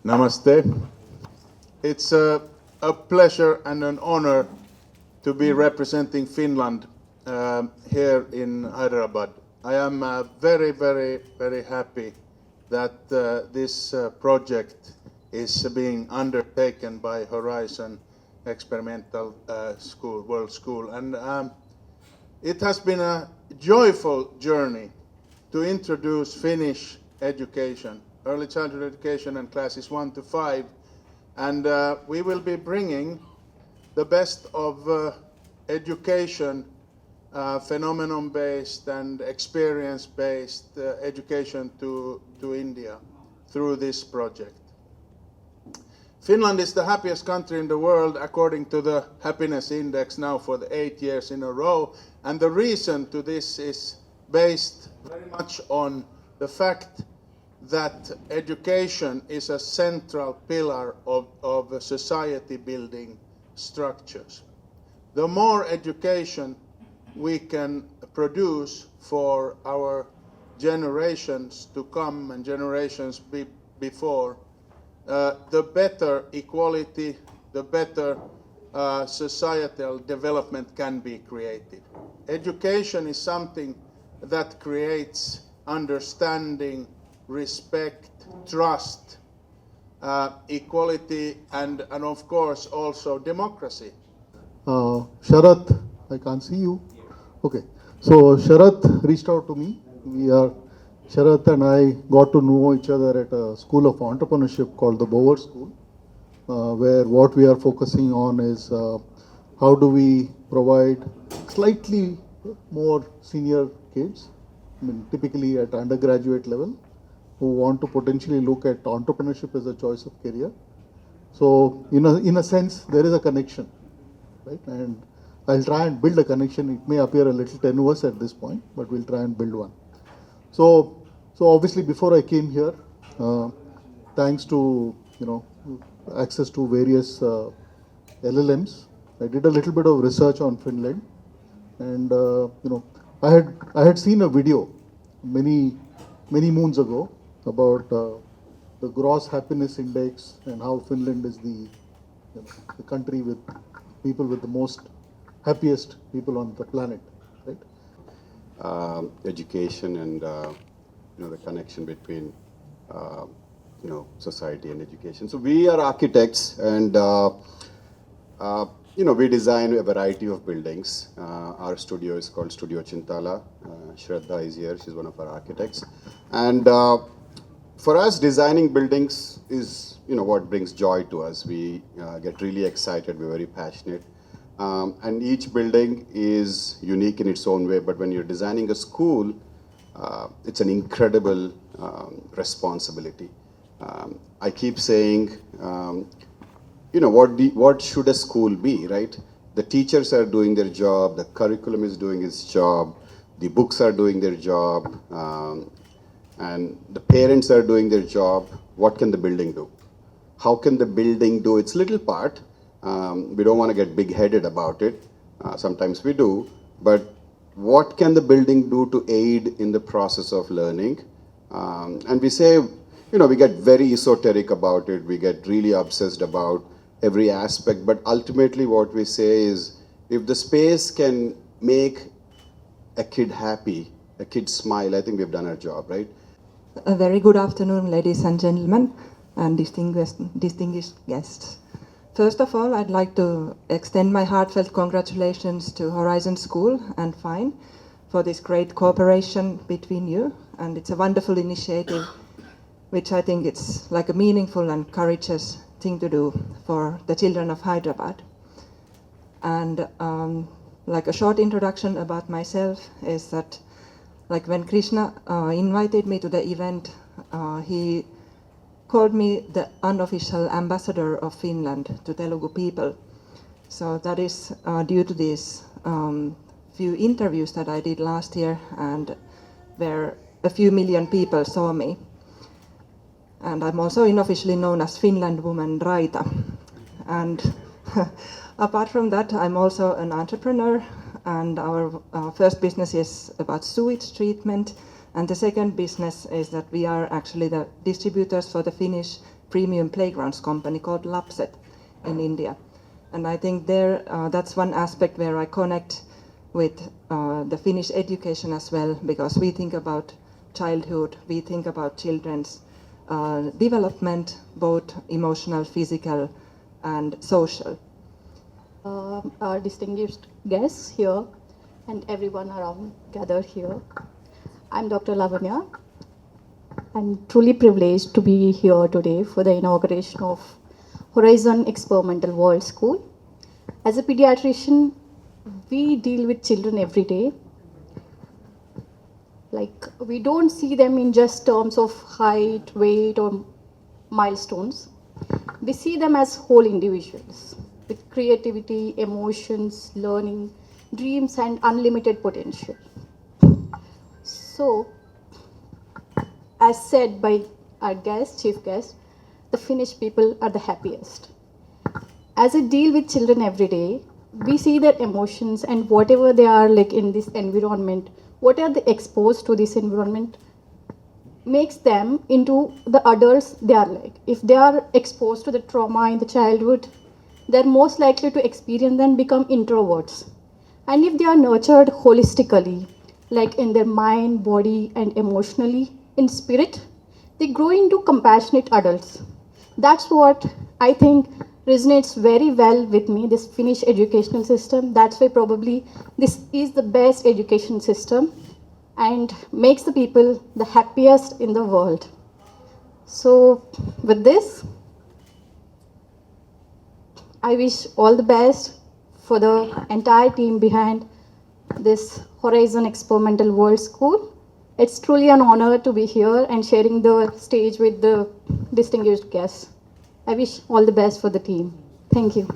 Namaste. It's a pleasure and an honor to be representing Finland here in Hyderabad. I am very, very, very happy that this project is being undertaken by Horizon Experimental School, World School. And it has been a joyful journey to introduce Finnish education, early childhood education and classes 1 to 5. And we will be bringing the best of education, phenomenon-based and experience-based education to India through this project. Finland is the happiest country in the world according to the happiness index now for the 8 years in a row. And the reason to this is based very much on the fact that education is a central pillar of society building structures. The more education we can produce for our generations to come and generations before, the better equality, the better societal development can be created. Education is something that creates understanding, respect, trust, equality, and of course also democracy. Sharath, I can't see you. Okay, so Sharath reached out to me. Sharath and I got to know each other at a school of entrepreneurship called the Bower School, where what we are focusing on is how do we provide slightly more senior kids, I mean, typically at undergraduate level, who want to potentially look at entrepreneurship as a choice of career. So in a sense, there is a connection, right? And I'll try and build a connection. It may appear a little tenuous at this point, but we'll try and build one. So obviously before I came here, thanks to access to various LLMs, I did a little bit of research on Finland, and I had seen a video many moons ago about the gross happiness index and how Finland is the country with people with the most happiest people on the planet, right? Education and the connection between society and education. So we are architects, and we design a variety of buildings. Our studio is called Studio Chintala. Shraddha is here; she's one of our architects. And for us, designing buildings is what brings joy to us. We get really excited. We're very passionate. And each building is unique in its own way, but when you're designing a school, it's an incredible responsibility. I keep saying, what should a school be, right? The teachers are doing their job, the curriculum is doing its job, the books are doing their job, and the parents are doing their job. What can the building do? How can the building do its little part? We don't want to get big-headed about it. Sometimes we do. But what can the building do to aid in the process of learning? And we say, we get very esoteric about it. We get really obsessed about every aspect. But ultimately what we say is, if the space can make a kid happy, a kid smile, I think we've done our job, right? A very good afternoon, ladies and gentlemen, and distinguished guests. First of all, I'd like to extend my heartfelt congratulations to Horizon School and FINE for this great cooperation between you. And it's a wonderful initiative, which I think it's like a meaningful and courageous thing to do for the children of Hyderabad. And like a short introduction about myself is that, like when Krishna invited me to the event, he called me the unofficial ambassador of Finland to Telugu people. So that is due to these few interviews that I did last year, and where a few million people saw me. And I'm also unofficially known as Finland woman Raita. And apart from that, I'm also an entrepreneur, and our first business is about sewage treatment. And the second business is that we are actually the distributors for the Finnish premium playgrounds company called Lapset in India. And I think there that's one aspect where I connect with the Finnish education as well, because we think about childhood, we think about children's development, both emotional, physical, and social. Our distinguished guests here and everyone around gathered here. I'm Dr. Lavanya. I'm truly privileged to be here today for the inauguration of Horizon Experimental World School. As a pediatrician, we deal with children every day. Like, we don't see them in just terms of height, weight, or milestones. We see them as whole individuals with creativity, emotions, learning, dreams, and unlimited potential. So, as said by our guest, chief guest, the Finnish people are the happiest. As I deal with children every day, we see their emotions and whatever they are like in this environment, what are they exposed to this environment, makes them into the adults they are like. If they are exposed to the trauma in the childhood, they're most likely to experience and become introverts. And if they are nurtured holistically, like in their mind, body, and emotionally, in spirit, they grow into compassionate adults. That's what I think resonates very well with me, this Finnish educational system. That's why probably this is the best education system and makes the people the happiest in the world. So with this, I wish all the best for the entire team behind this Horizon Experimental World School. It's truly an honor to be here and sharing the stage with the distinguished guests. I wish all the best for the team. Thank you.